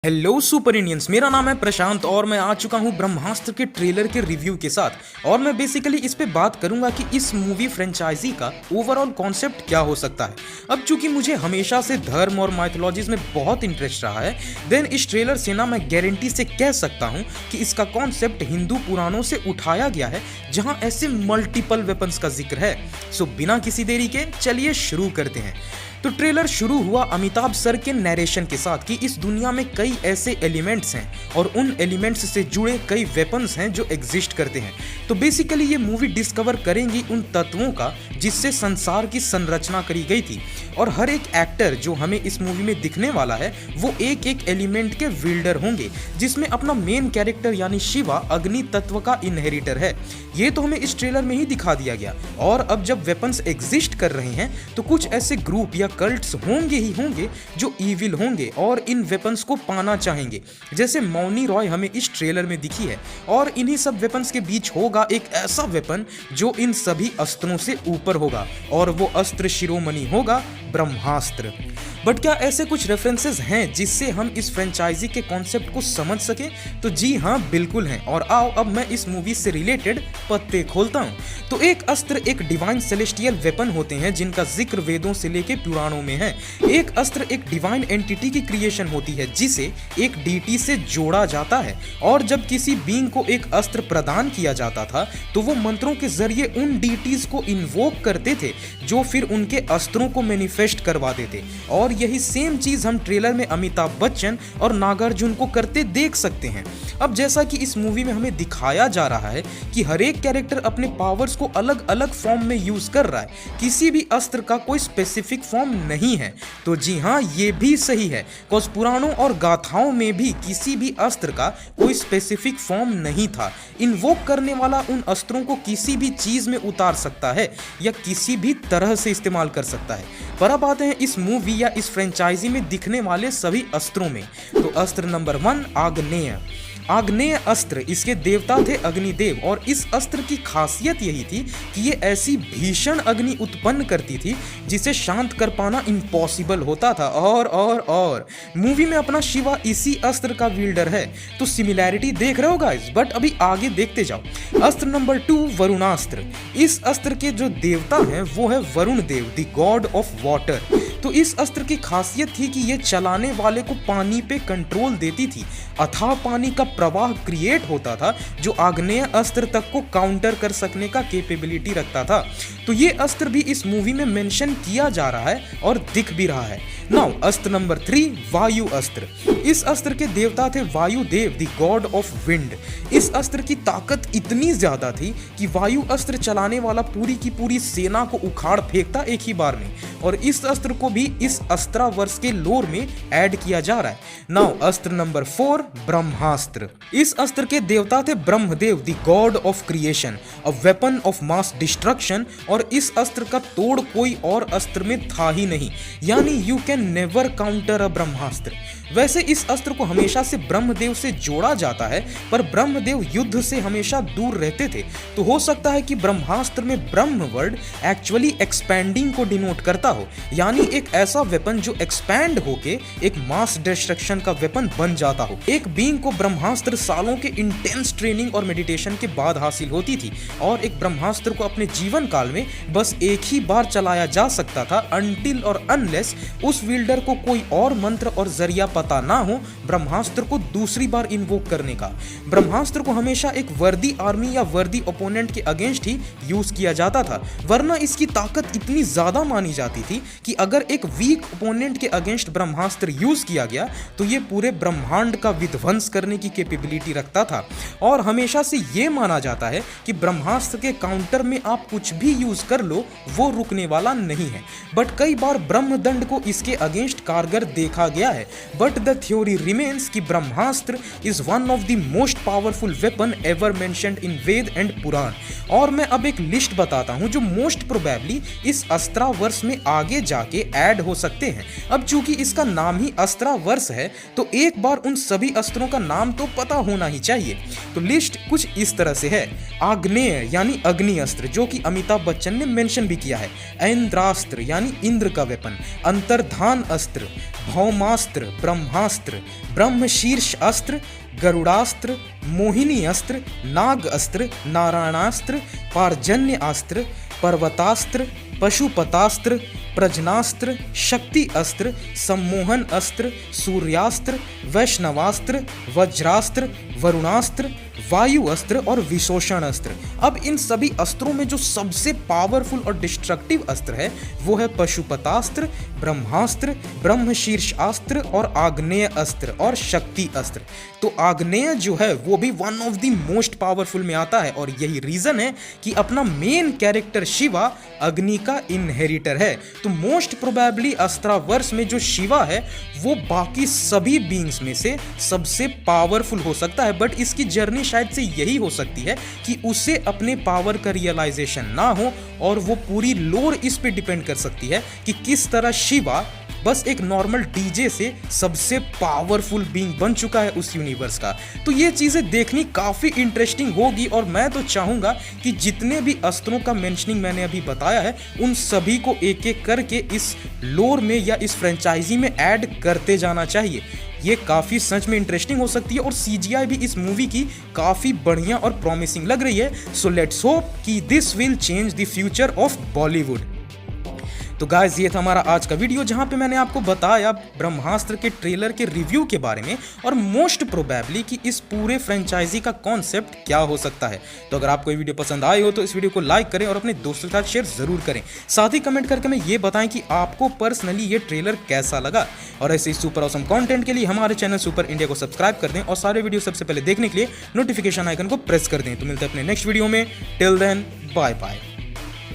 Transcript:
Hello super Indians, मेरा नाम है प्रशांत और मैं आ चुका हूं ब्रह्मास्त्र के ट्रेलर के रिव्यू के साथ। और मैं बेसिकली इस पे बात करूंगा कि इस मूवी फ्रेंचाइजी का ओवरऑल कॉन्सेप्ट क्या हो सकता है। अब चूंकि मुझे हमेशा से धर्म और माइथोलॉजीज में बहुत इंटरेस्ट रहा है, देन इस ट्रेलर से ना मैं गारंटी से कह सकता हूं कि इसका कॉन्सेप्ट हिंदू पुराणों से उठाया गया है, जहां ऐसे मल्टीपल वेपन्स का जिक्र है। सो बिना किसी देरी के चलिए शुरू करते हैं। तो ट्रेलर शुरू हुआ अमिताभ सर के नरेशन के साथ कि इस दुनिया में कई ऐसे एलिमेंट्स हैं और उन एलिमेंट्स से जुड़े कई वेपन्स हैं जो एग्जिस्ट करते हैं। तो बेसिकली ये मूवी डिस्कवर करेंगी उन तत्वों का जिससे संसार की संरचना करी गई थी। और हर एक एक्टर जो हमें इस मूवी में दिखने वाला है वो एक एक एलिमेंट के विल्डर होंगे, जिसमें अपना मेन कैरेक्टर यानी शिवा अग्नि तत्व का इनहेरिटर है। ये तो हमें इस ट्रेलर में ही दिखा दिया गया। और अब जब वेपन्स एग्जिस्ट कर रहे हैं तो कुछ ऐसे ग्रुप या कल्ट्स होंगे ही होंगे जो इविल होंगे और इन वेपन्स को पाना चाहेंगे, जैसे मौनी रॉय हमें इस ट्रेलर में दिखी है। और इन्हीं सब वेपन्स के बीच होगा एक ऐसा वेपन जो इन सभी अस्त्रों से ऊपर होगा, और वो अस्त्र शिरोमणि होगा ब्रह्मास्त्र। बट क्या ऐसे कुछ रेफरेंसेस हैं जिससे हम इस फ्रेंचाइजी के कॉन्सेप्ट को समझ सके? तो जी हाँ, बिल्कुल हैं। और आओ अब मैं इस मूवी से रिलेटेड पत्ते खोलता हूँ। तो एक अस्त्र एक डिवाइन सेलेस्टियल वेपन होते हैं जिनका जिक्र वेदों से लेके पुराणों में है। एक अस्त्र एक डिवाइन एंटिटी की क्रिएशन होती है जिसे एक डीटी से जोड़ा जाता है। और जब किसी बीइंग को एक अस्त्र प्रदान किया जाता था तो वो मंत्रों के जरिए उन डीटीज को इन्वोक करते थे जो फिर उनके अस्त्रों को मैनिफेस्ट करवाते थे। और यही सेम चीज हम ट्रेलर में अमिताभ बच्चन और नागार्जुन को करते देख सकते हैं। अब जैसा कि इस मूवी में हमें दिखाया जा रहा है कि हर एक कैरेक्टर अपने पावर्स को अलग अलग फॉर्म में यूज कर रहा है, किसी भी अस्त्र का कोई स्पेसिफिक फॉर्म नहीं है। तो जी हाँ, ये भी सही है, बिकॉज पुराणों और गाथाओं में भी किसी भी अस्त्र का कोई स्पेसिफिक फॉर्म नहीं था। इन्वोक करने वाला उन अस्त्रों को किसी भी चीज में उतार सकता है या किसी भी तरह से इस्तेमाल कर सकता है। पर अब आते हैं इस मूवी या इस फ्रेंचाइजी में दिखने वाले सभी अस्त्रों में। तो अस्त्र नंबर 1, आग्नेय। आग्नेय अस्त्र, इसके देवता थे अग्निदेव। और इस अस्त्र की खासियत यही थी कि ये ऐसी भीषण अग्नि उत्पन्न करती थी जिसे शांत कर पाना इम्पॉसिबल होता था। और मूवी में अपना शिवा इसी अस्त्र का विल्डर है। तो सिमिलैरिटी देख रहे हो गाइस, बट अभी आगे देखते जाओ। अस्त्र नंबर 2, वरुणास्त्र। इस अस्त्र के जो देवता हैं वो है वरुण देव, द गॉड ऑफ वाटर। तो इस अस्त्र की खासियत थी कि ये चलाने वाले को पानी पे कंट्रोल देती थी। अथाह पानी का प्रवाह क्रिएट होता था जो आग्नेय अस्त्र तक को काउंटर कर सकने का कैपेबिलिटी रखता था। तो ये अस्त्र भी इस मूवी में मेंशन किया जा रहा है और दिख भी रहा है। नाउ अस्त्र नंबर 3, वायु अस्त्र। इस अस्त्र के देवता थे वायु देव, द गॉड ऑफ विंड। इस अस्त्र की ताकत इतनी ज्यादा थी कि वायु अस्त्र चलाने वाला पूरी की पूरी सेना को उखाड़ फेंकता एक ही बार में। और इस अस्त्र को भी इस अस्त्रावर्ष के लोर में ऐड किया जा रहा है। नाउ अस्त्र नंबर 4, ब्रह्मास्त्र। इस अस्त्र के देवता थे Brahmadev, the God of creation, a weapon of mass destruction. और इस अस्त्र का तोड़ कोई और अस्त्र में था ही नहीं, यानी यू कैन नेवर काउंटर अ ब्रह्मास्त्र। वैसे इस अस्त्र को हमेशा से ब्रह्मदेव से जोड़ा जाता है, पर ब्रह्मदेव युद्ध से हमेशा दूर रहते थे। तो हो सकता है कि ब्रह्मास्त्र में ब्रह्म वर्ड एक्चुअली एक्सपैंडिंग को डिनोट करता हो, यानी एक ऐसा वेपन जो एक्सपैंड होके एक मास डिस्ट्रक्शन का वेपन बन जाता हो। एक बीइंग को ब्रह्मास्त्र सालों के इंटेंस ट्रेनिंग और मेडिटेशन के बाद हासिल होती थी, और एक ब्रह्मास्त्र को अपने जीवन काल में बस एक ही बार चलाया जा सकता था, अनटिल और अनलेस उस विल्डर को कोई और मंत्र और जरिया पता ना हो ब्रह्मास्त्र को दूसरी बार इन्वोक करने का। ब्रह्मास्त्र को हमेशा एक वर्दी आर्मी या वर्दी ओपोनेंट के अगेंस्ट ही यूज किया जाता था, वरना इसकी ताकत इतनी ज्यादा मानी जाती थी कि अगर एक वीक ओपोनेंट के अगेंस्ट ब्रह्मास्त्र यूज किया गया तो ये पूरे ब्रह्मांड का विध्वंस करने की कैपेबिलिटी रखता था। और हमेशा से ये माना जाता है कि ब्रह्मास्त्र के काउंटर में आप कुछ भी यूज कर लो वो रुकने वाला नहीं है। बट कई बार ब्रह्मदंड को इसके अगेंस्ट कारगर देखा गया है। बट द थ्योरी रिमेन्स कि Brahmastra is one of the most powerful weapon ever mentioned in Veda and Purana. और मैं अब एक लिस्ट बताता हूं जो मोस्ट प्रोबेबली इस अस्त्रावर्ष में आगे जाके ऐड हो सकते हैं। अब चूंकि इसका नाम ही अस्त्रावर्ष है तो एक बार उन सभी अस्त्रों का नाम तो पता होना ही चाहिए। तो लिस्ट कुछ इस तरह से है। आग्नेय यानी अग्नि अस्त्र, जो कि अमिताभ बच्चन ने मेंशन भी किया है। ऐन्द्रास्त्र यानी इंद्र का वेपन। अंतर्धान अस्त्र, भौमास्त्र, ब्रह्मास्त्र, ब्रह्मशीर्ष अस्त्र, गरुड़ास्त्र, मोहिनी अस्त्र, नाग अस्त्र, नारायणास्त्र, पारजन्य अस्त्र, पर्वतास्त्र, पशुपतास्त्र, प्रजनास्त्र, शक्ति अस्त्र, सम्मोहन अस्त्र, सूर्यास्त्र, वैष्णवास्त्र, वज्रास्त्र, वरुणास्त्र, वायु अस्त्र और विशोषण अस्त्र। अब इन सभी अस्त्रों में जो सबसे पावरफुल और डिस्ट्रक्टिव अस्त्र है वो है पशुपतास्त्र, ब्रह्मास्त्र, ब्रह्मशीर्ष अस्त्र और आग्नेय अस्त्र और शक्ति अस्त्र। तो आग्नेय जो है वो भी one of the most powerful में आता है और यही रीजन है कि अपना मेन कैरेक्टर शिवा अग्नि का इनहेरिटर है। तो मोस्ट प्रोबेबली अस्त्रावर्स में जो शिवा है वो बाकी सभी बीइंग्स में से सबसे पावरफुल हो सकता है, बट इसकी जर्नी शायद से यही हो सकती है कि उसे अपने पावर का रियलाइजेशन ना हो और वो पूरी लोर इस पे डिपेंड कर सकती है कि किस तरह शिवा बस एक नॉर्मल डीजे से सबसे पावरफुल बीइंग बन चुका है उस यूनिवर्स का। तो ये चीज़ें देखनी काफ़ी इंटरेस्टिंग होगी और मैं तो चाहूँगा कि जितने भी अस्त्रों का मेंशनिंग मैंने अभी बताया है उन सभी को एक एक करके इस लोर में या इस फ्रेंचाइजी में ऐड करते जाना चाहिए। ये काफ़ी सच में इंटरेस्टिंग हो सकती है और CGI भी इस मूवी की काफ़ी बढ़िया और प्रॉमिसिंग लग रही है। सो लेट्स होप कि this will change the future of Bollywood. तो गाइस ये था हमारा आज का वीडियो जहां पे मैंने आपको बताया ब्रह्मास्त्र के ट्रेलर के रिव्यू के बारे में और मोस्ट प्रोबेबली कि इस पूरे फ्रेंचाइजी का कॉन्सेप्ट क्या हो सकता है। तो अगर आपको ये वीडियो पसंद आई हो तो इस वीडियो को लाइक करें और अपने दोस्तों के साथ शेयर जरूर करें। साथ ही कमेंट करके हमें ये बताएं कि आपको पर्सनली ये ट्रेलर कैसा लगा। और ऐसे सुपर ऑसम कंटेंट के लिए हमारे चैनल सुपर इंडिया को सब्सक्राइब कर दें और सारे वीडियो सबसे पहले देखने के लिए नोटिफिकेशन आइकन को प्रेस कर दें। तो मिलते हैं अपने नेक्स्ट वीडियो में। Till then bye bye.